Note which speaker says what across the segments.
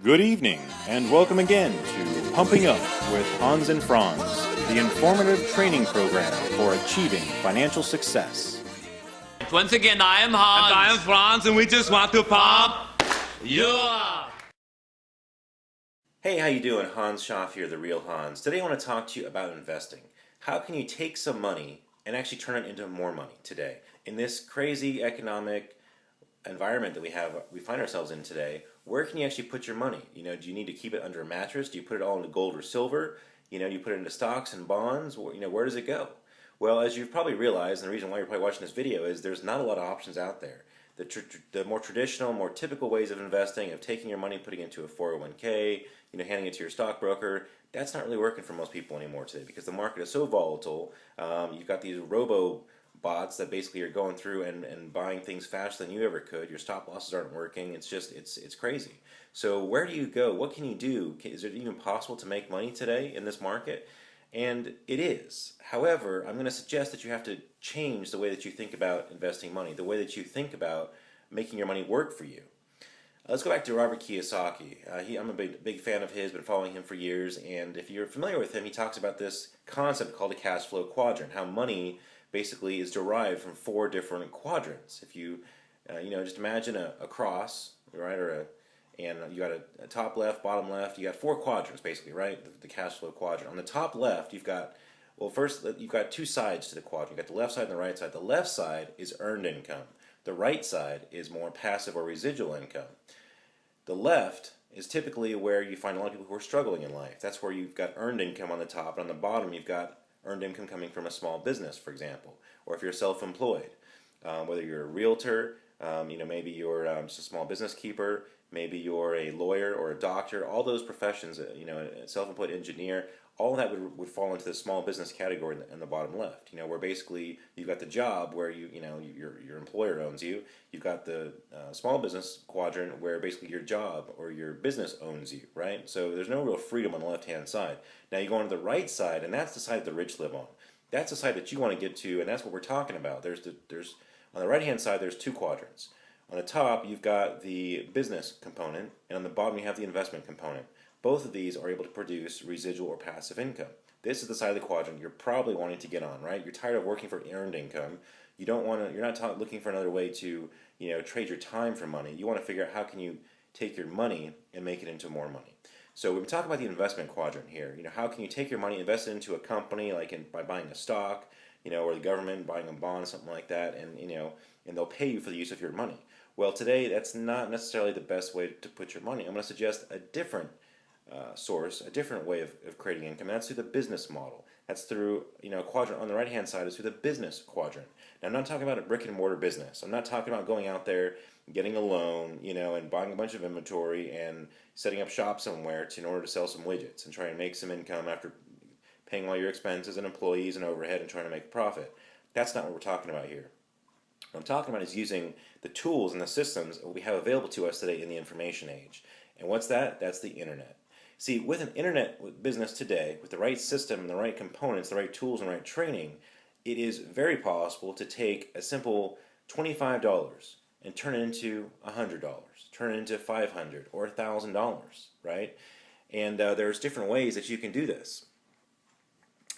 Speaker 1: Good evening, and welcome again to Pumping Up with Hans and Franz, the informative training program for achieving financial success.
Speaker 2: Once again, I am Hans.
Speaker 3: And I am Franz, and we just want to pump you up.
Speaker 4: Hey, how you doing? Hans Schaff here, the real Hans. Today I want to talk to you about investing. How can you take some money and actually turn it into more money today? In this crazy economic environment that we find ourselves in today, where can you actually put your money? Do you need to keep it under a mattress? Do you put it all into gold or silver? Do you put it into stocks and bonds? Where does it go? Well, as you've probably realized, and the reason why you're probably watching this video is there's not a lot of options out there. The more traditional, more typical ways of investing, of taking your money, putting it into a 401k, handing it to your stockbroker, that's not really working for most people anymore today because the market is so volatile. You've got these robo bots that basically are going through and buying things faster than you ever could. Your stop losses aren't working. It's crazy. So where do you go? What can you do? Is it even possible to make money today in this market? And it is. However, I'm going to suggest that you have to change the way that you think about investing money, the way that you think about making your money work for you. Let's go back to Robert Kiyosaki. I'm a big fan of his, been following him for years, and if you're familiar with him, he talks about this concept called a cash flow quadrant, how money basically is derived from 4 different quadrants. If you, just imagine a cross, right, and you got a top left, bottom left, you got 4 quadrants basically, right, the cash flow quadrant. On the top left, you've got, you've got 2 sides to the quadrant. You've got the left side and the right side. The left side is earned income. The right side is more passive or residual income. The left is typically where you find a lot of people who are struggling in life. That's where you've got earned income on the top, and on the bottom you've got earned income coming from a small business, for example, or if you're self-employed, whether you're a realtor, maybe you're just a small business keeper, maybe you're a lawyer or a doctor, all those professions, a self-employed engineer, all of that would fall into the small business category in the bottom left, where basically you've got the job where your employer owns you. You've got the small business quadrant where basically your job or your business owns you, right? So there's no real freedom on the left-hand side. Now you go on to the right side, and that's the side that the rich live on. That's the side that you want to get to, and that's what we're talking about. There's on the right-hand side, there's 2 quadrants. On the top, you've got the business component, and on the bottom, you have the investment component. Both of these are able to produce residual or passive income. This is the side of the quadrant you're probably wanting to get on, right? You're tired of working for earned income. You're not looking for another way to, trade your time for money. You want to figure out how can you take your money and make it into more money. So we've been talking about the investment quadrant here. How can you take your money, invest it into a company, by buying a stock, or the government buying a bond, something like that, and they'll pay you for the use of your money. Well, today that's not necessarily the best way to put your money. I'm going to suggest a different source, a different way of creating income, and that's through the business model. That's through, a quadrant on the right-hand side is through the business quadrant. Now, I'm not talking about a brick-and-mortar business. I'm not talking about going out there, getting a loan, and buying a bunch of inventory and setting up shop somewhere in order to sell some widgets and try and make some income after paying all your expenses and employees and overhead and trying to make a profit. That's not what we're talking about here. What I'm talking about is using the tools and the systems that we have available to us today in the information age. And what's that? That's the internet. See, with an internet business today, with the right system and the right components, the right tools and right training, it is very possible to take a simple $25 and turn it into $100, turn it into $500 or $1,000, right? And there's different ways that you can do this.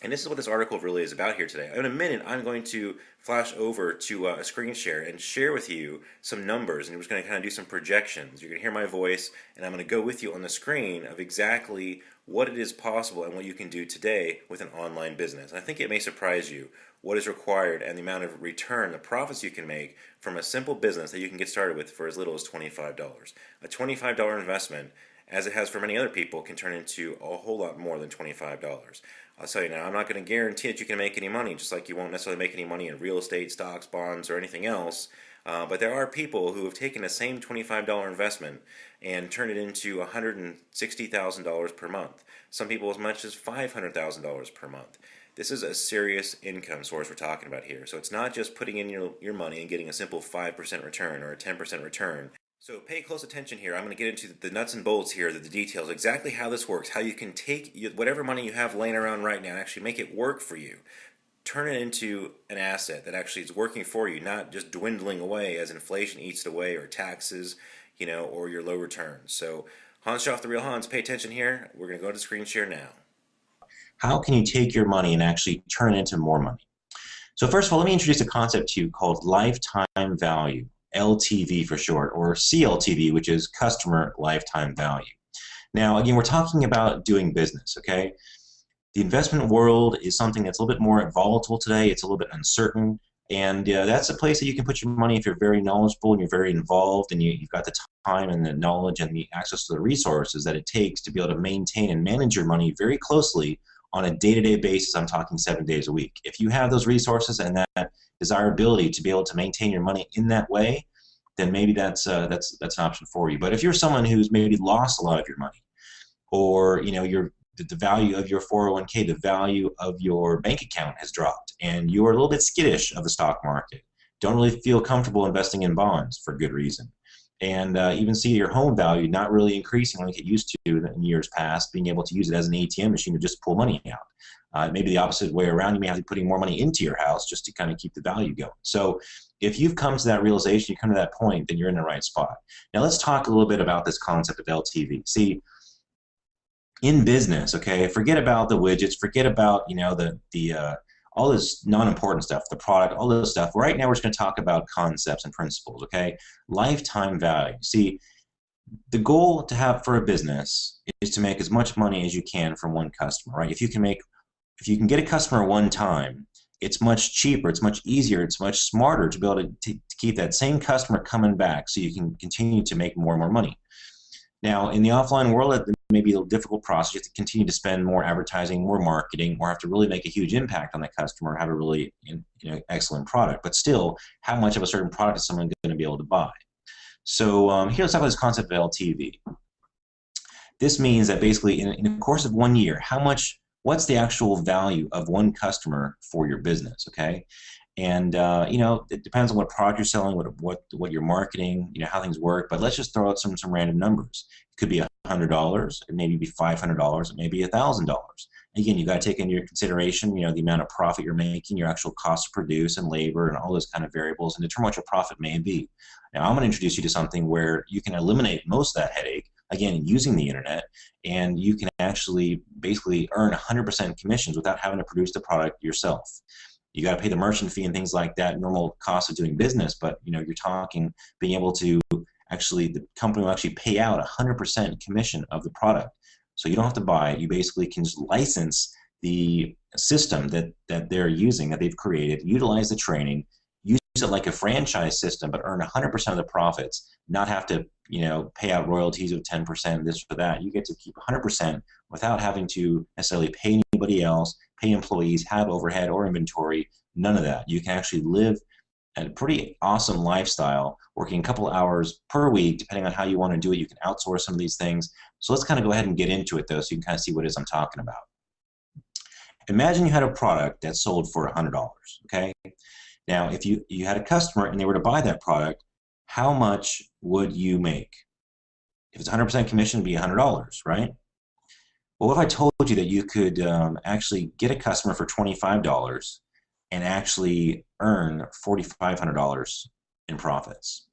Speaker 4: And this is what this article really is about here today. In a minute, I'm going to flash over to a screen share and share with you some numbers, and we're just going to kind of do some projections. You're going to hear my voice, and I'm going to go with you on the screen of exactly what it is possible and what you can do today with an online business. And I think it may surprise you what is required and the amount of return, the profits you can make from a simple business that you can get started with for as little as $25. A $25 investment, as it has for many other people, can turn into a whole lot more than $25. I'll tell you now, I'm not going to guarantee that you can make any money, just like you won't necessarily make any money in real estate, stocks, bonds, or anything else. But there are people who have taken the same $25 investment and turned it into $160,000 per month. Some people as much as $500,000 per month. This is a serious income source we're talking about here. So it's not just putting in your money and getting a simple 5% return or a 10% return. So pay close attention here. I'm going to get into the nuts and bolts here, the details, exactly how this works, how you can take whatever money you have laying around right now and actually make it work for you. Turn it into an asset that actually is working for you, not just dwindling away as inflation eats it away or taxes, or your low returns. So Hans Schaff, the real Hans, pay attention here. We're going to go to screen share now.
Speaker 5: How can you take your money and actually turn it into more money? So first of all, let me introduce a concept to you called lifetime value, LTV for short, or CLTV, which is customer lifetime value. Now, again, we're talking about doing business, okay? The investment world is something that's a little bit more volatile today. It's a little bit uncertain. And that's a place that you can put your money if you're very knowledgeable and you're very involved and you've got the time and the knowledge and the access to the resources that it takes to be able to maintain and manage your money very closely on a day-to-day basis. I'm talking 7 days a week. If you have those resources and that desirability to be able to maintain your money in that way, then maybe that's an option for you. But if you're someone who's maybe lost a lot of your money, or the value of your 401k, the value of your bank account has dropped, and you're a little bit skittish of the stock market, don't really feel comfortable investing in bonds for good reason, and even see your home value not really increasing like it used to in years past, being able to use it as an ATM machine to just pull money out. Maybe the opposite way around, you may have to be putting more money into your house just to kind of keep the value going. So if you've come to that realization, you come to that point, then you're in the right spot. Now let's talk a little bit about this concept of LTV. See, in business, okay, forget about the widgets, forget about all this non-important stuff, the product, all this stuff. Right now we're just going to talk about concepts and principles, okay? Lifetime value. See, the goal to have for a business is to make as much money as you can from one customer, right? If you can get a customer one time, it's much cheaper, it's much easier, it's much smarter to be able to keep that same customer coming back so you can continue to make more and more money. Now, in the offline world, it may be a difficult process. You have to continue to spend more advertising, more marketing, or have to really make a huge impact on the customer, have a really excellent product. But still, how much of a certain product is someone going to be able to buy? So here, let's talk about this concept of LTV. This means that basically, in the course of 1 year, what's the actual value of one customer for your business? Okay. And it depends on what product you're selling, what you're marketing, how things work. But let's just throw out some random numbers. It could be $100, it maybe be $500, it may be $1,000. Again, you got to take into consideration, the amount of profit you're making, your actual cost to produce and labor, and all those kind of variables, and determine what your profit may be. Now, I'm going to introduce you to something where you can eliminate most of that headache, again, using the internet, and you can actually basically earn 100% commissions without having to produce the product yourself. You got to pay the merchant fee and things like that, normal costs of doing business, but you're talking being able to the company will actually pay out 100% commission of the product. So you don't have to buy it. You basically can just license the system that they're using, that they've created, utilize the training, use it like a franchise system, but earn 100% of the profits, not have to pay out royalties of 10%, this or that. You get to keep 100% without having to necessarily pay anybody else, pay employees, have overhead or inventory, none of that. You can actually live a pretty awesome lifestyle, working a couple hours per week, depending on how you want to do it. You can outsource some of these things. So let's kind of go ahead and get into it, though, so you can kind of see what it is I'm talking about. Imagine you had a product that sold for $100, okay? Now, if you had a customer and they were to buy that product, how much would you make? If it's 100% commission, it'd be $100, right? Well, what if I told you that you could actually get a customer for $25 and actually earn $4,500 in profits?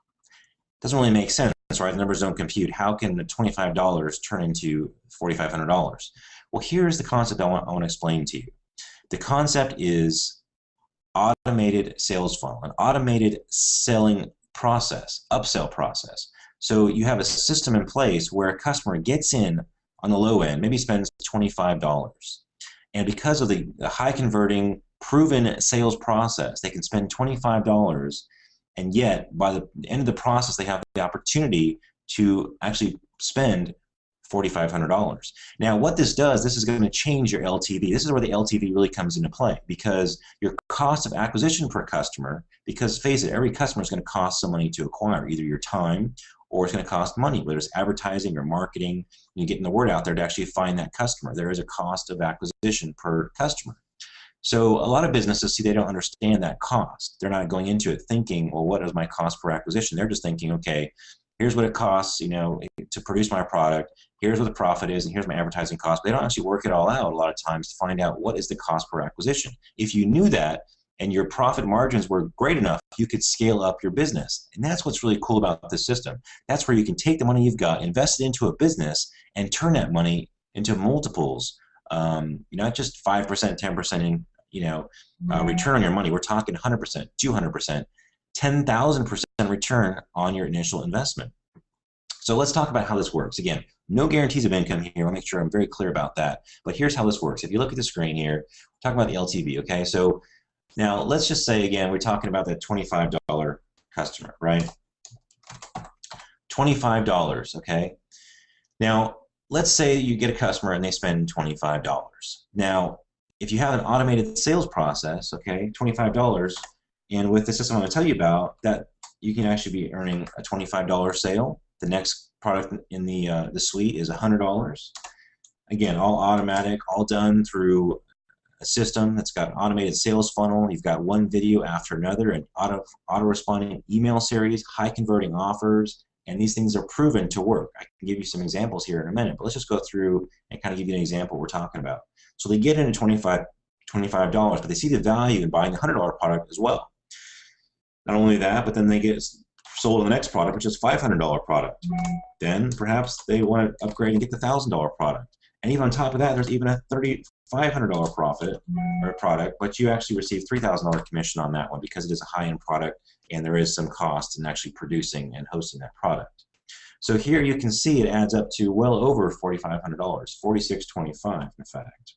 Speaker 5: Doesn't really make sense, right? The numbers don't compute. How can the $25 turn into $4,500? Well, here's the concept I want to explain to you. The concept is automated sales funnel, an automated selling process, upsell process. So you have a system in place where a customer gets in on the low end, maybe spends $25. And because of the high converting, proven sales process, they can spend $25, and yet by the end of the process, they have the opportunity to actually spend $4,500. Now, what this does, this is going to change your LTV. This is where the LTV really comes into play, because your cost of acquisition per customer, because face it, every customer is going to cost some money to acquire, either your time or it's going to cost money, whether it's advertising or marketing, you getting the word out there to actually find that customer. There is a cost of acquisition per customer. So a lot of businesses, see, they don't understand that cost. They're not going into it thinking, well, what is my cost per acquisition? They're just thinking, okay, here's what it costs, to produce my product. Here's what the profit is, and here's my advertising cost. But they don't actually work it all out a lot of times to find out what is the cost per acquisition. If you knew that, and your profit margins were great enough, you could scale up your business. And that's what's really cool about this system. That's where you can take the money you've got, invest it into a business, and turn that money into multiples. Not just 5%, 10% in, return on your money. We're talking 100%, 200%, 10,000% return on your initial investment. So let's talk about how this works. Again, no guarantees of income here. I'll make sure I'm very clear about that. But here's how this works. If you look at the screen here, we're talking about the LTV, okay? So now let's just say, again, we're talking about that $25 customer, right? $25, okay? Now, let's say you get a customer and they spend $25. Now, if you have an automated sales process, okay, $25, and with the system I'm going to tell you about, that you can actually be earning a $25 sale. The next product in the suite is $100. Again, all automatic, all done through a system that's got an automated sales funnel. You've got one video after another, an auto-responding email series, high-converting offers, and these things are proven to work. I can give you some examples here in a minute, but let's just go through and kind of give you an example we're talking about. So they get into $25, but they see the value in buying the $100 product as well. Not only that, but then they get sold on the next product, which is $500 product. Then perhaps they want to upgrade and get the $1,000 product. And even on top of that, there's even a $3,500 profit or product, but you actually receive $3,000 commission on that one because it is a high-end product and there is some cost in actually producing and hosting that product. So here you can see it adds up to well over $4,500, $4,625 in fact.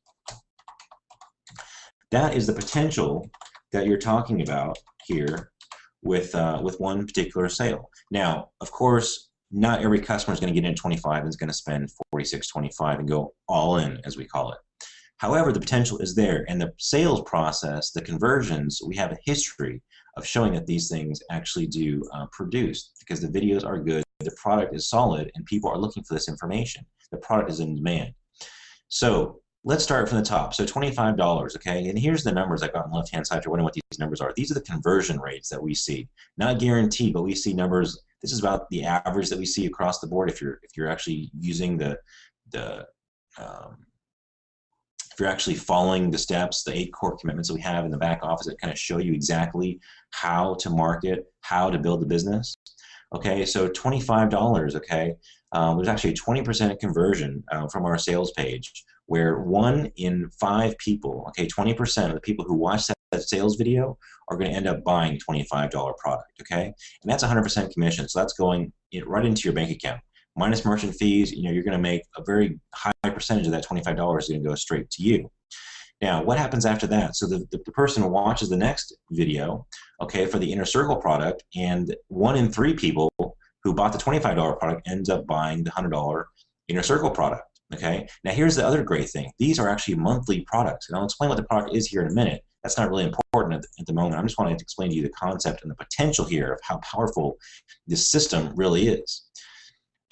Speaker 5: That is the potential that you're talking about here with one particular sale. Now, of course, not every customer is going to get in at 25 and is going to spend $46.25 and go all in, as we call it. However, the potential is there, and the sales process, the conversions, we have a history of showing that these things actually do produce because the videos are good, the product is solid, and people are looking for this information. The product is in demand. So let's start from the top. So $25, okay? And here's the numbers I've got on the left-hand side. If you're wondering what these numbers are, these are the conversion rates that we see. Not guaranteed, but we see numbers. This is about the average that we see across the board. If you're actually using if you're actually following the steps, the 8 core commitments that we have in the back office that kind of show you exactly how to market, how to build the business. Okay, so $25, okay, there's actually a 20% conversion from our sales page where 1 in 5 people, okay, 20% of the people who watch that sales video are going to end up buying a $25 product, okay? And that's 100% commission, so that's going right into your bank account. Minus merchant fees, you're going to make a very high percentage of that $25 is going to go straight to you. Now, what happens after that? So the person watches the next video, okay, for the Inner Circle product, and 1 in 3 people who bought the $25 product ends up buying the $100 Inner Circle product, okay? Now, here's the other great thing. These are actually monthly products, and I'll explain what the product is here in a minute. That's not really important at the moment. I just wanted to explain to you the concept and the potential here of how powerful this system really is.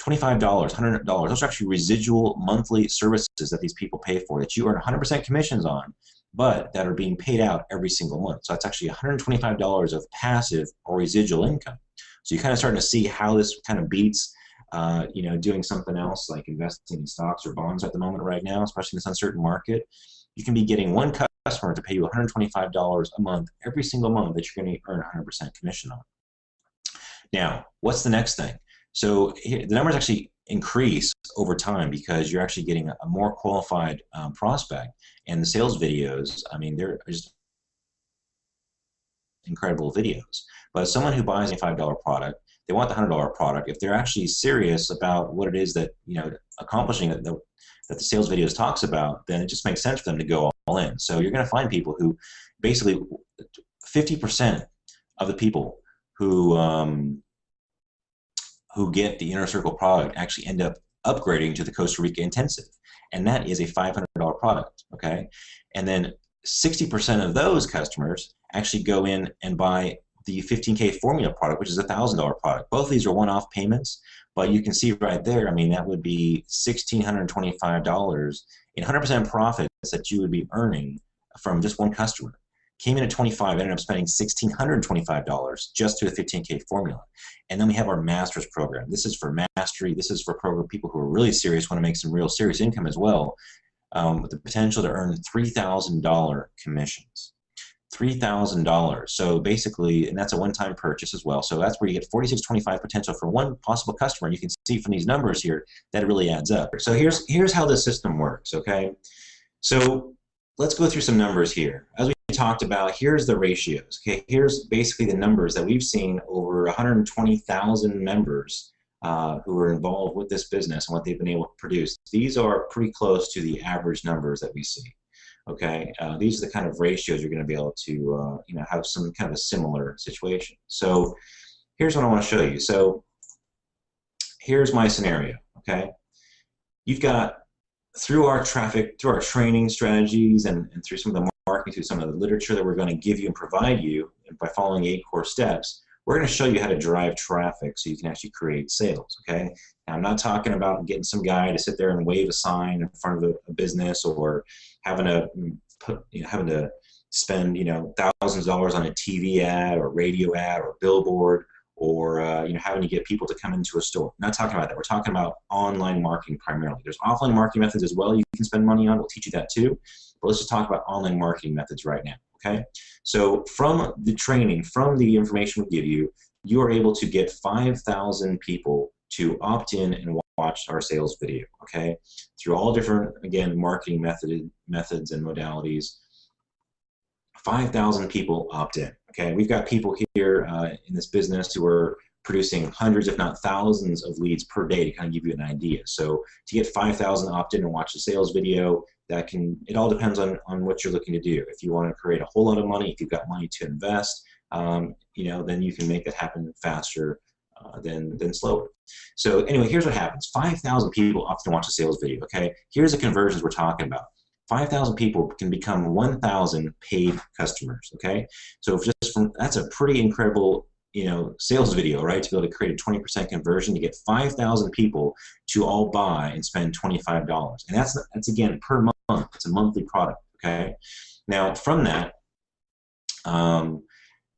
Speaker 5: $25, $100, those are actually residual monthly services that these people pay for that you earn 100% commissions on, but that are being paid out every single month. So that's actually $125 of passive or residual income. So you're kind of starting to see how this kind of beats doing something else like investing in stocks or bonds at the moment right now, especially in this uncertain market. You can be getting one customer to pay you $125 a month every single month that you're going to earn 100% commission on. Now, what's the next thing? So the numbers actually increase over time because you're actually getting a more qualified prospect, and the sales videos, I mean, they're just incredible videos. But someone who buys a $5 product, they want the $100 product. If they're actually serious about what it is that, accomplishing that the sales videos talks about, then it just makes sense for them to go all in. So you're going to find people who basically 50% of the people who get the Inner Circle product actually end up upgrading to the Costa Rica Intensive, and that is a $500 product, okay? And then 60% of those customers actually go in and buy the 15K Formula product, which is a $1,000 product. Both of these are one-off payments, but you can see right there, I mean, that would be $1,625 in 100% profits that you would be earning from just one customer. Came in at 25, ended up spending $1,625 just through the 15K formula. And then we have our master's program. This is for mastery. This is for program people who are really serious, want to make some real serious income as well, with the potential to earn $3,000 commissions. $3,000. So basically, and that's a one-time purchase as well. So that's where you get 4625 potential for one possible customer. And you can see from these numbers here that it really adds up. So here's how the system works, okay? So let's go through some numbers here. As we talked about, here's the ratios, okay? Here's basically the numbers that we've seen over 120,000 members who are involved with this business and what they've been able to produce. These are pretty close to the average numbers that we see. Okay, these are the kind of ratios you're going to be able to, you know, have some kind of a similar situation. So here's what I want to show you. So here's my scenario. Okay, you've got through our traffic, through our training strategies, and through some of the marketing, through some of the literature that we're going to give you and provide you, and by following 8 core steps, we're going to show you how to drive traffic so you can actually create sales. Okay, now, I'm not talking about getting some guy to sit there and wave a sign in front of a business, or having to spend, you know, thousands of dollars on a TV ad or radio ad or billboard, or you know, having to get people to come into a store. I'm not talking about that. We're talking about online marketing primarily. There's offline marketing methods as well you can spend money on. We'll teach you that too. But let's just talk about online marketing methods right now. Okay, so from the training, from the information we give you, you are able to get 5,000 people to opt in and watch our sales video, okay, through all different, again, marketing methods and modalities. 5,000 people opt in, okay? We've got people here in this business who are producing hundreds, if not thousands, of leads per day to kind of give you an idea. So to get 5,000 opt in and watch the sales video, it all depends on what you're looking to do. If you want to create a whole lot of money, if you've got money to invest, you know, then you can make it happen faster than slower. So anyway, here's what happens. 5,000 people often watch a sales video, okay? Here's the conversions we're talking about. 5,000 people can become 1,000 paid customers, okay? So that's a pretty incredible, you know, sales video, right? To be able to create a 20% conversion to get 5,000 people to all buy and spend $25. And that's again, per month. It's a monthly product, okay? Now, from that,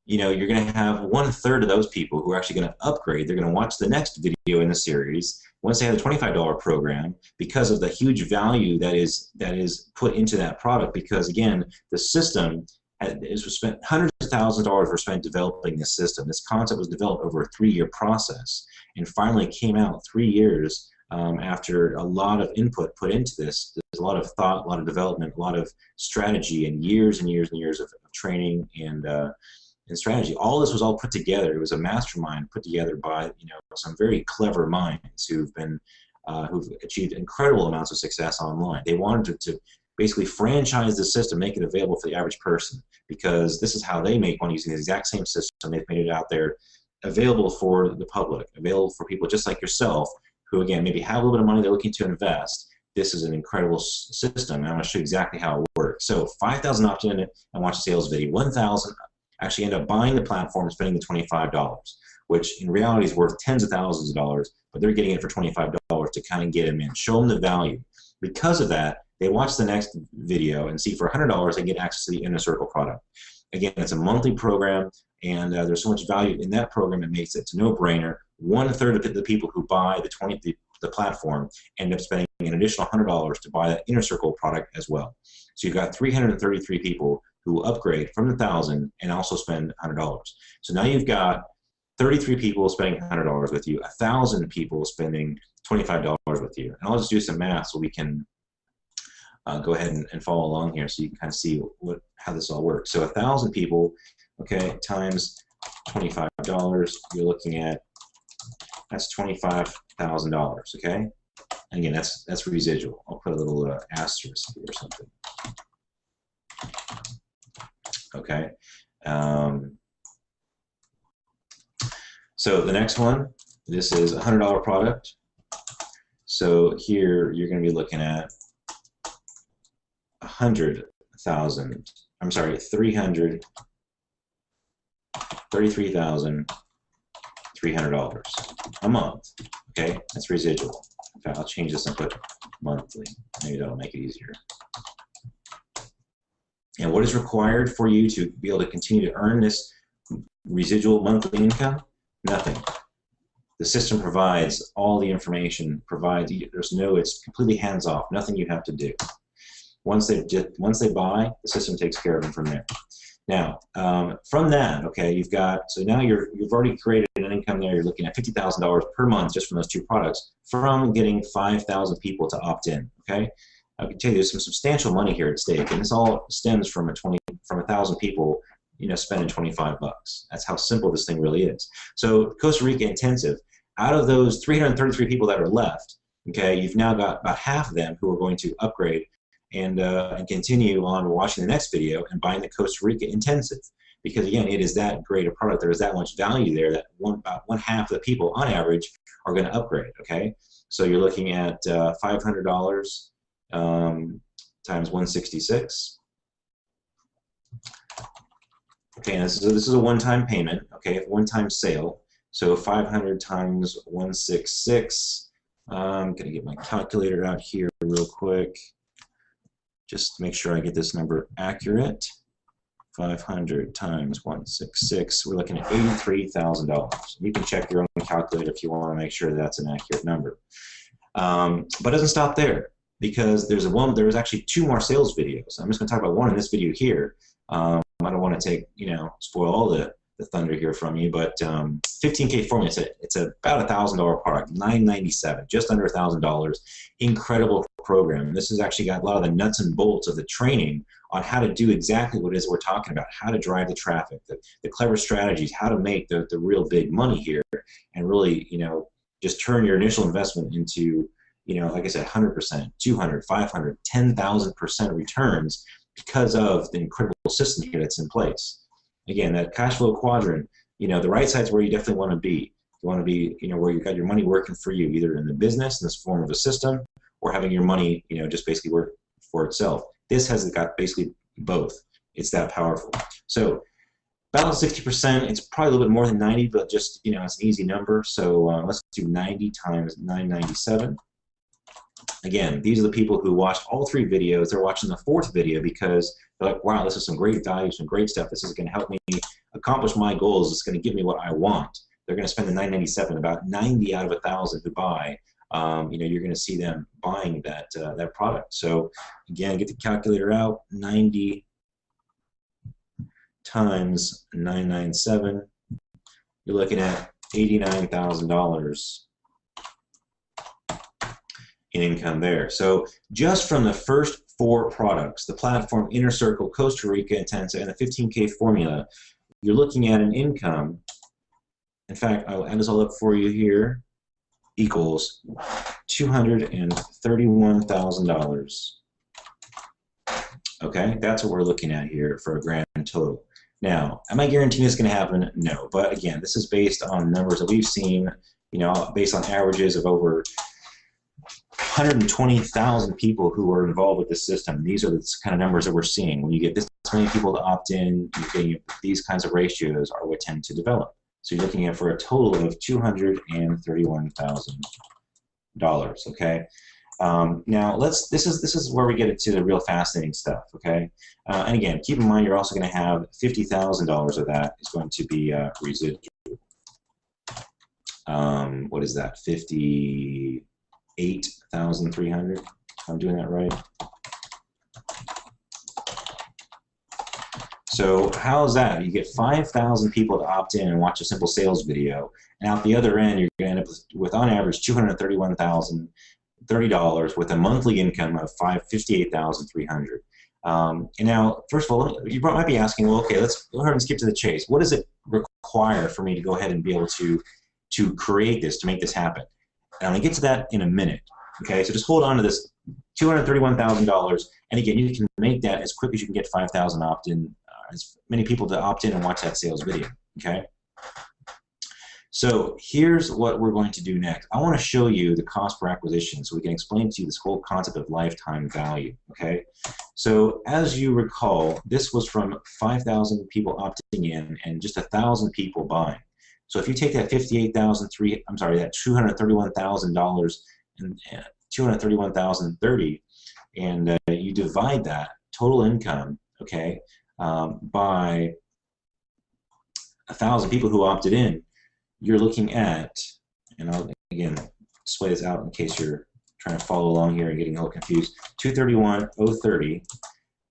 Speaker 5: you know, you're going to have 1/3 of those people who are actually going to upgrade. They're going to watch the next video in the series once they have the $25 program, because of the huge value that is put into that product. Because again, the system was spent, hundreds of thousands of dollars were spent developing this system. This concept was developed over a 3-year process, and finally came out 3 years after a lot of input put into this. There's a lot of thought, a lot of development, a lot of strategy, and years and years and years of training and strategy. All this was all put together. It was a mastermind put together by, you know, some very clever minds who've achieved incredible amounts of success online. They wanted to basically franchise the system, make it available for the average person, because this is how they make money, using the exact same system. They've made it out there available for the public, available for people just like yourself, who again maybe have a little bit of money they're looking to invest. This is an incredible system, and I'm going to show you exactly how it works. So 5,000 opt in and watch a sales video. 1,000 actually end up buying the platform and spending the $25, which in reality is worth tens of thousands of dollars, but they're getting it for $25 to kind of get them in, show them the value. Because of that, they watch the next video and see for $100 they get access to the Inner Circle product. Again, it's a monthly program, and there's so much value in that program, it makes it a no-brainer. 1/3 of the people who buy the platform end up spending an additional $100 to buy that Inner Circle product as well. So you've got 333 people who upgrade from the 1,000 and also spend $100. So now you've got 33 people spending $100 with you, 1,000 people spending $25 with you. And I'll just do some math so we can go ahead and follow along here, so you can kind of see how this all works. So 1,000 people, okay, times $25, you're looking at, that's $25,000, okay? And again, that's residual. I'll put a little asterisk here or something. Okay. So the next one, this is a $100 product. So here you're going to be looking at 33,300 a month. Okay, that's residual. In fact, I'll change this and put monthly. Maybe that'll make it easier. And what is required for you to be able to continue to earn this residual monthly income? Nothing. The system provides all the information. It's completely hands-off. Nothing you have to do. Once they buy, the system takes care of them from there. Now, from that, okay, you've got, so now you've already created an income there. You're looking at $50,000 per month just from those two products from getting 5,000 people to opt in, okay? I can tell you there's some substantial money here at stake, and this all stems from 1,000 people, spending 25 bucks. That's how simple this thing really is. So Costa Rica Intensive, out of those 333 people that are left, okay, you've now got about half of them who are going to upgrade and continue on watching the next video and buying the Costa Rica Intensive. Because again, it is that great a product. There is that much value there that about one half of the people on average are going to upgrade, okay? So you're looking at $500 times 166. Okay, and this is a one-time payment, okay, one-time sale. So 500 times 166. I'm going to get my calculator out here real quick, just to make sure I get this number accurate. 500 times 166. We're looking at $83,000. You can check your own calculator if you want to make sure that's an accurate number. But it doesn't stop there, because there's actually two more sales videos. I'm just going to talk about one in this video here. I don't want to take, spoil all the thunder here from you, but 15K formula, it's about $1,000 product, $997, just under $1,000. Incredible program. And this has actually got a lot of the nuts and bolts of the training on how to do exactly what it is we're talking about, how to drive the traffic, the clever strategies, how to make the real big money here, and really, just turn your initial investment into, like I said, 100%, 200, 500, 10,000% returns because of the incredible system here that's in place. Again, that cash flow quadrant, the right side's where you definitely want to be. You want to be, where you've got your money working for you, either in the business in this form of a system, or having your money, just basically work for itself. This has got basically both. It's that powerful. So about 60%, it's probably a little bit more than 90, but just, it's an easy number. So let's do 90 times 997. Again, these are the people who watched all three videos. They're watching the fourth video because they're like, wow, this is some great value, some great stuff. This is going to help me accomplish my goals. It's going to give me what I want. They're going to spend the $997. About 90 out of 1,000 who buy, you're going to see them buying that product. So again, get the calculator out. 90 times 997. You're looking at $89,000 in income there. So just from the first four products, the platform, Inner Circle, Costa Rica Intensive, and the 15K formula, you're looking at an income, in fact, I'll add this all up for you here, equals $231,000. Okay, that's what we're looking at here for a grand total. Now, am I guaranteeing it's going to happen? No, but again, this is based on numbers that we've seen, based on averages of over 120,000 people who are involved with this system. These are the kind of numbers that we're seeing. When you get this many people to opt in, you're getting these kinds of ratios are what tend to develop. So you're looking at for a total of $231,000. Okay. Now this is where we get into the real fascinating stuff. Okay. And again, keep in mind you're also going to have $50,000 of that is going to be residual. What is that? 58,300. If I'm doing that right. So how's that? You get 5,000 people to opt in and watch a simple sales video, and out the other end, you're going to end up with on average $231,030 with a monthly income of $58,300. And now, first of all, you might be asking, well, okay, let's go ahead and skip to the chase. What does it require for me to go ahead and be able to create this, to make this happen? And I'm going to get to that in a minute. Okay, so just hold on to this $231,000, and again, you can make that as quick as you can get 5,000 opt-in, as many people to opt in and watch that sales video. Okay. So here's what we're going to do next. I want to show you the cost per acquisition so we can explain to you this whole concept of lifetime value. Okay. So as you recall, this was from 5,000 people opting in and just 1,000 people buying. So if you take that that $231,000 and $231,030, and you divide that total income, okay, by 1,000 people who opted in, you're looking at, and I'll again display this out in case you're trying to follow along here and getting a little confused. 231,030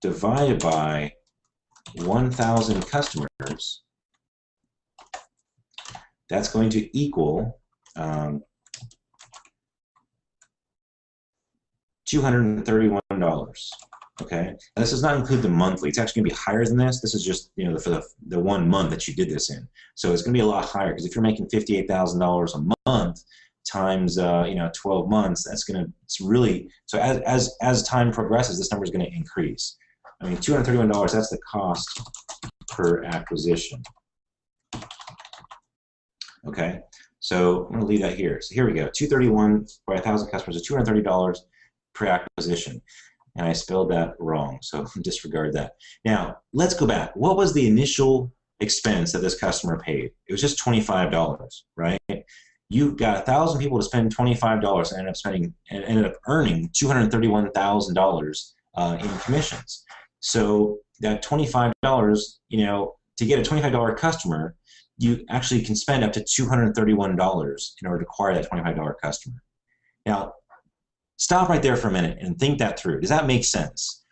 Speaker 5: divided by 1,000 customers, that's going to equal $231. Okay, and this does not include the monthly. It's actually going to be higher than this. This is just for the 1 month that you did this in. So it's going to be a lot higher, because if you're making $58,000 a month times 12 months, it's really, so as time progresses, this number is going to increase. I mean, $231, that's the cost per acquisition. Okay, so I'm going to leave that here. So here we go. 231 by 1,000 customers is $230 per acquisition. And I spelled that wrong, so disregard that. Now, let's go back. What was the initial expense that this customer paid? It was just $25, right? You got 1,000 people to spend $25 and ended up earning $231,000 in commissions. So that $25, to get a $25 customer, you actually can spend up to $231 in order to acquire that $25 customer. Now, stop right there for a minute and think that through. Does that make sense?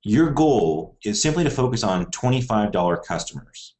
Speaker 5: Your goal is simply to focus on $25 customers.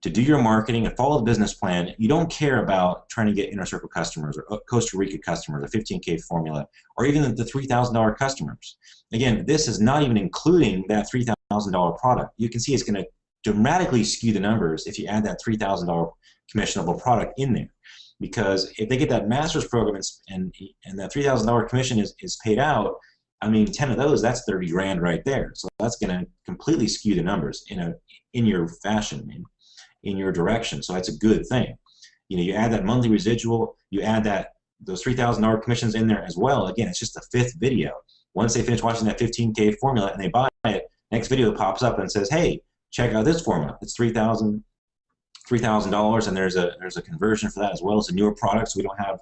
Speaker 5: To do your marketing and follow the business plan, you don't care about trying to get Inner Circle customers or Costa Rica customers, a 15K formula, or even the $3,000 customers. Again, this is not even including that $3,000 product. You can see it's going to dramatically skew the numbers if you add that $3,000 commissionable product in there. Because if they get that master's program and that $3,000 commission is paid out, I mean, 10 of those, that's 30 grand right there. So that's going to completely skew the numbers in your fashion, in your direction. So that's a good thing. You add that monthly residual, you add those $3,000 commissions in there as well. Again, it's just the 5th video. Once they finish watching that 15K formula and they buy it, next video pops up and says, hey, check out this formula. It's $3,000, and there's a conversion for that as well. It's a newer product, so we don't have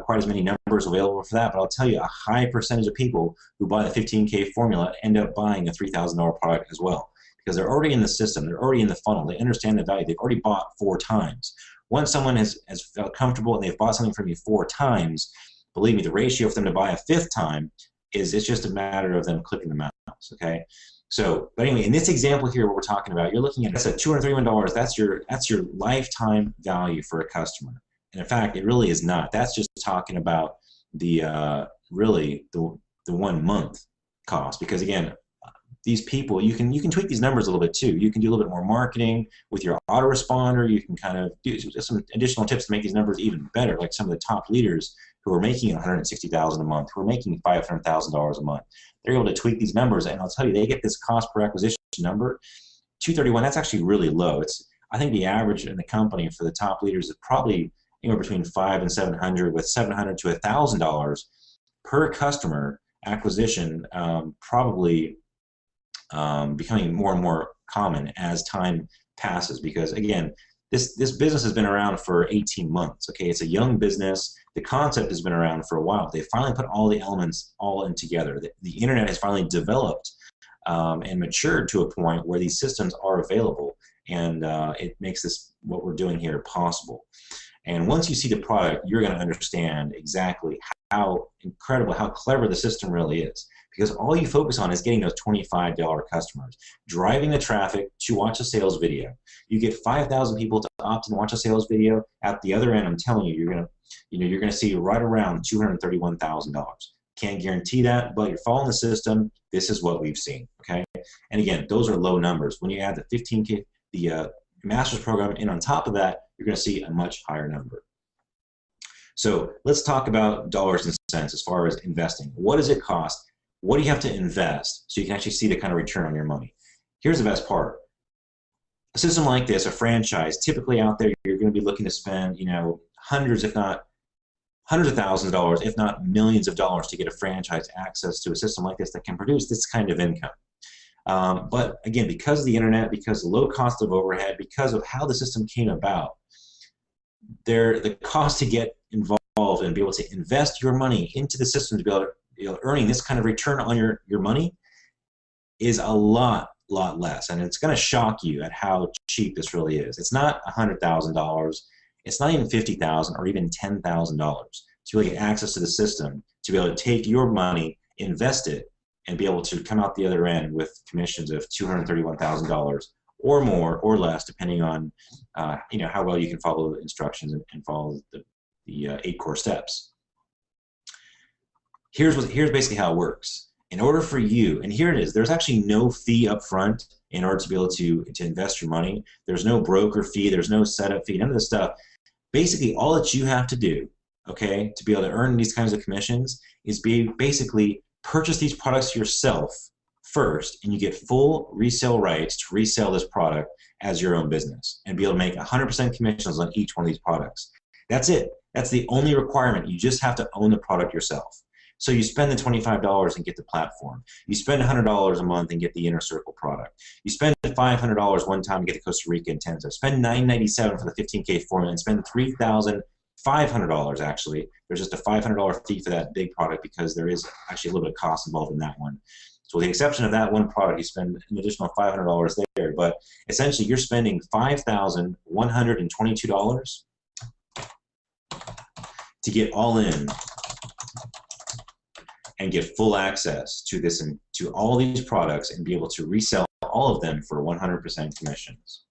Speaker 5: quite as many numbers available for that. But I'll tell you, a high percentage of people who buy the 15K formula end up buying a $3,000 product as well, because they're already in the system, they're already in the funnel, they understand the value, they've already bought 4 times. Once someone has felt comfortable and they've bought something from you 4 times, believe me, the ratio for them to buy a 5th time it's just a matter of them clicking the mouse, okay? So, but anyway, in this example here, what we're talking about, you're looking at, that's at $231. That's your lifetime value for a customer. And in fact, it really is not. That's just talking about the really the 1 month cost. Because again, these people, you can tweak these numbers a little bit too. You can do a little bit more marketing with your autoresponder. You can kind of do some additional tips to make these numbers even better. Like some of the top leaders who are making $160,000 a month, who are making $500,000 a month, they're able to tweak these numbers, and I'll tell you, they get this cost per acquisition number, 231. That's actually really low. I think the average in the company for the top leaders is probably anywhere between $500 and $700, with $700 to $1,000 per customer acquisition, probably becoming more and more common as time passes. Because again, this business has been around for 18 months. Okay, it's a young business. The concept has been around for a while. They finally put all the elements all in together. The internet has finally developed and matured to a point where these systems are available, and it makes this, what we're doing here, possible. And once you see the product, you're going to understand exactly how incredible, how clever the system really is. Because all you focus on is getting those $25 customers, driving the traffic to watch a sales video. You get 5,000 people to opt in and watch a sales video. At the other end, I'm telling you, you're gonna see right around $231,000. Can't guarantee that, but you're following the system. This is what we've seen. Okay, and again, those are low numbers. When you add the 15K, the master's program, and on top of that, you're going to see a much higher number. So let's talk about dollars and cents as far as investing. What does it cost? What do you have to invest so you can actually see the kind of return on your money? Here's the best part. A system like this, a franchise, typically out there, you're going to be looking to spend, hundreds, if not hundreds of thousands of dollars, if not millions of dollars, to get a franchise access to a system like this that can produce this kind of income. But again, because of the internet, because of the low cost of overhead, because of how the system came about, the cost to get involved and be able to invest your money into the system to be able to earning this kind of return on your money is a lot less. And it's going to shock you at how cheap this really is. It's not $100,000. It's not even $50,000 or even $10,000 to really get access to the system, to be able to take your money, invest it, and be able to come out the other end with commissions of $231,000 or more or less, depending on how well you can follow the instructions and follow the 8 core steps. Here's basically how it works. In order for you, and here it is, there's actually no fee up front in order to be able to invest your money. There's no broker fee, there's no setup fee, none of this stuff. Basically, all that you have to do, okay, to be able to earn these kinds of commissions is basically purchase these products yourself first, and you get full resale rights to resell this product as your own business and be able to make 100% commissions on each one of these products. That's it. That's the only requirement. You just have to own the product yourself. So you spend the $25 and get the platform. You spend $100 a month and get the Inner Circle product. You spend $500 one time and get the Costa Rica Intensive. Spend $997 for the 15K formula and spend $3,500 actually. There's just a $500 fee for that big product because there is actually a little bit of cost involved in that one. So with the exception of that one product, you spend an additional $500 there. But essentially you're spending $5,122 to get all in and get full access to this and to all these products and be able to resell all of them for 100% commissions.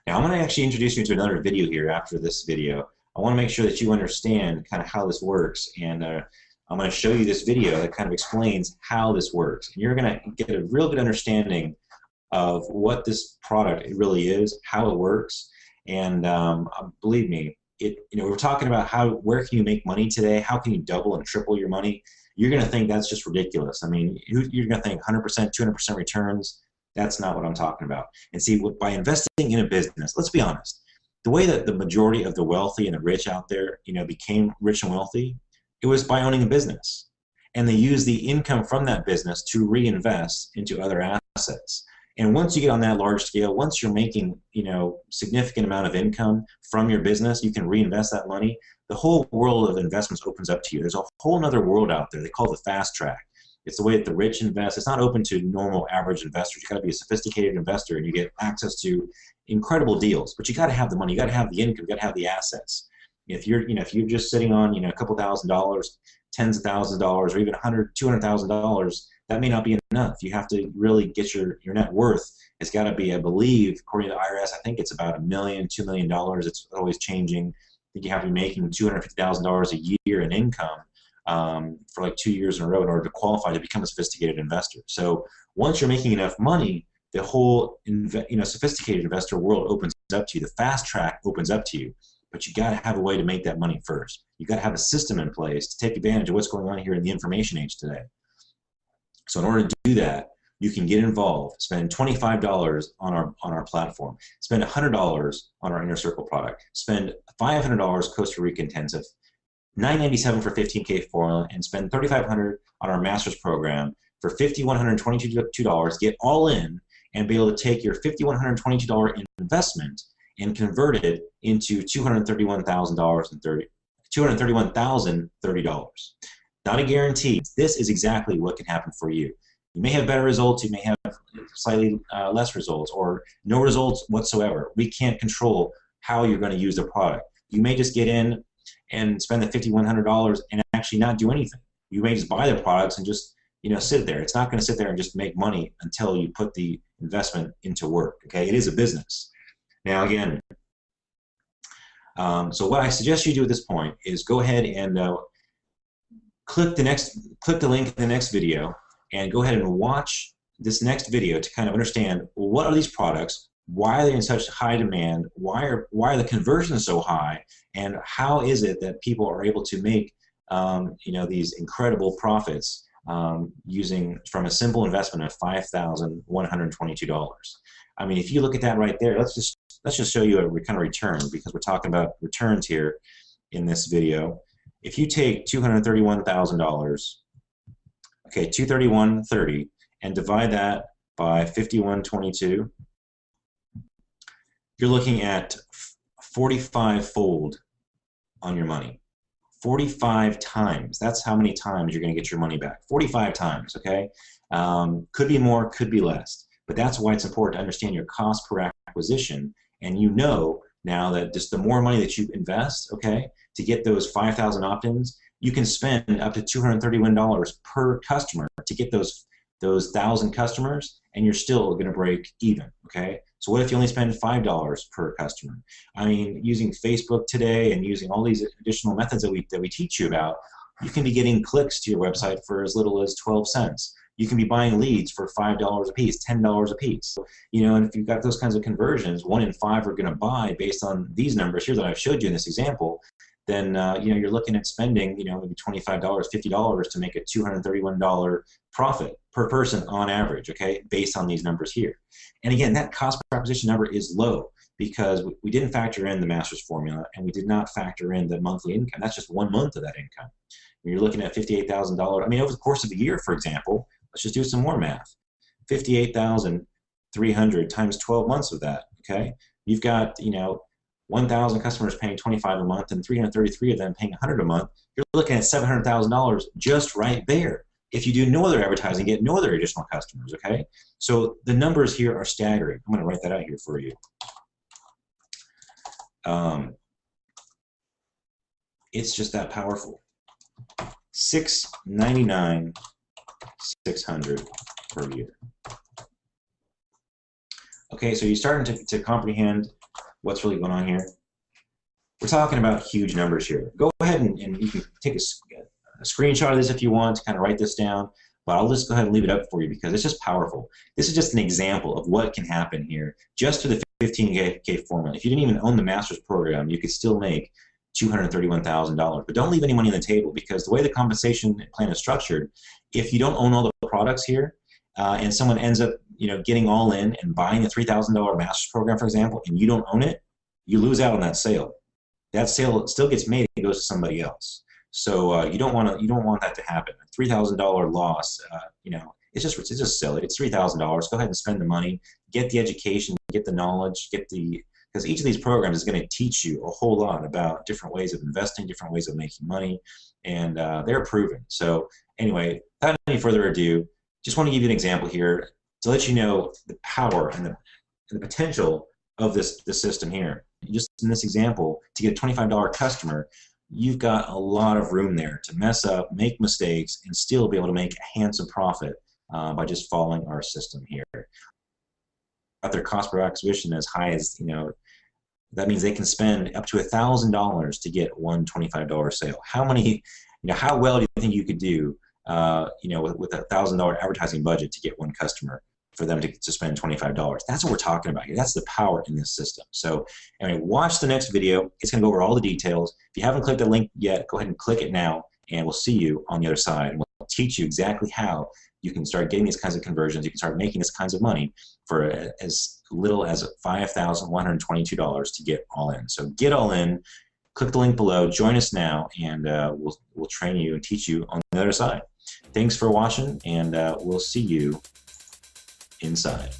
Speaker 5: Now I'm going to actually introduce you to another video here after this video. I want to make sure that you understand kind of how this works, and I'm going to show you this video that kind of explains how this works. And you're going to get a real good understanding of what this product really is, how it works, and believe me, we're talking about where can you make money today, how can you double and triple your money. You're going to think that's just ridiculous. I mean, you're going to think 100%, 200% returns. That's not what I'm talking about. And see, by investing in a business, let's be honest, the way that the majority of the wealthy and the rich out there, became rich and wealthy, it was by owning a business. And they use the income from that business to reinvest into other assets. And once you get on that large scale, once you're making, significant amount of income from your business, you can reinvest that money. The whole world of investments opens up to you. There's a whole other world out there. They call it the fast track. It's the way that the rich invest. It's not open to normal average investors. You got to be a sophisticated investor, and you get access to incredible deals. But you got to have the money. You got to have the income. You got to have the assets. If you're just sitting on, a couple $1,000s, tens of thousands of dollars, or even $100,000, $200,000, that may not be enough. You have to really get your net worth. It's got to be, I believe, according to the IRS, I think it's about $1 million, $2 million. It's always changing. I think you have to be making $250,000 a year in income for like 2 years in a row in order to qualify to become a sophisticated investor. So once you're making enough money, the whole sophisticated investor world opens up to you. The fast track opens up to you. But you got to have a way to make that money first. You got to have a system in place to take advantage of what's going on here in the information age today. So in order to do that, you can get involved, spend $25 on our platform, spend $100 on our Inner Circle product, spend $500 Costa Rica Intensive, $997 for 15K formula, and spend $3,500 on our master's program for $5,122. Get all in and be able to take your $5,122 investment and convert it into $231,030. Not a guarantee. This is exactly what can happen for you. You may have better results, you may have slightly less results, or no results whatsoever. We can't control how you're going to use the product. You may just get in and spend the $5,100 and actually not do anything. You may just buy the products and just sit there. It's not going to sit there and just make money until you put the investment into work. Okay, it is a business. Now again, so what I suggest you do at this point is go ahead and click the link in the next video and go ahead and watch this next video to kind of understand, well, what are these products, why are they in such high demand, why are the conversions so high, and how is it that people are able to make these incredible profits using from a simple investment of $5,122. I mean, if you look at that right there, let's just show you a kind of return, because we're talking about returns here in this video. If you take $231,000, okay, $231.30, and divide that by 5122, you're looking at 45-fold on your money. 45 times. That's how many times you're going to get your money back. 45 times, okay? Could be more, could be less. But that's why it's important to understand your cost per acquisition. And now that just the more money that you invest, okay, to get those 5,000 opt-ins, you can spend up to $231 per customer to get those 1,000 customers, and you're still going to break even, okay? So what if you only spend $5 per customer? I mean, using Facebook today and using all these additional methods that we teach you about, you can be getting clicks to your website for as little as 12 cents. You can be buying leads for $5 a piece, $10 a piece. You know, and if you've got those kinds of conversions, 1 in 5 are going to buy based on these numbers here that I've showed you in this example. Then you know, you're looking at spending, you know, maybe $25, $50 to make a $231 profit per person on average, okay, based on these numbers here. And again, that cost per acquisition number is low because we didn't factor in the master's formula, and we did not factor in the monthly income. That's just 1 month of that income. When you're looking at $58,000, I mean, over the course of a year, for example, let's just do some more math. 58,300 times 12 months of that, okay? You've got, you know, 1,000 customers paying $25 a month and 333 of them paying $100 a month. You're looking at $700,000 just right there. If you do no other advertising, get no other additional customers, okay? So the numbers here are staggering. I'm going to write that out here for you. It's just that powerful. $699, $600 per year. Okay, so you're starting to comprehend what's really going on here. We're talking about huge numbers here. Go ahead and you can take a screenshot of this if you want to kind of write this down, but I'll just go ahead and leave it up for you because it's just powerful. This is just an example of what can happen here just through the 15K formula. If you didn't even own the master's program, you could still make $231,000. But don't leave any money on the table, because the way the compensation plan is structured, if you don't own all the products here, and someone ends up, you know, getting all in and buying a $3,000 master's program, for example, and you don't own it, you lose out on that sale. That sale still gets made and goes to somebody else. So you don't want that to happen. A $3,000 loss, you know, it's just silly. It's $3,000. Go ahead and spend the money, get the education, get the knowledge, because each of these programs is going to teach you a whole lot about different ways of investing, different ways of making money, and they're proven. So anyway, without any further ado, just want to give you an example here to let you know the power and the potential of this system here. Just in this example, to get a $25 customer, you've got a lot of room there to mess up, make mistakes, and still be able to make a handsome profit by just following our system here. At their cost per acquisition as high as, you know, that means they can spend up to $1,000 to get one $25 sale. How well do you think you could do, you know, with a $1,000 advertising budget to get one customer for them to spend $25? That's what we're talking about here. That's the power in this system. So anyway, watch the next video. It's going to go over all the details. If you haven't clicked the link yet, go ahead and click it now, and we'll see you on the other side. And we'll teach you exactly how you can start getting these kinds of conversions. You can start making this kinds of money for as little as $5,122 to get all in. So get all in. Click the link below. Join us now, and we'll train you and teach you on the other side. Thanks for watching, and we'll see you inside.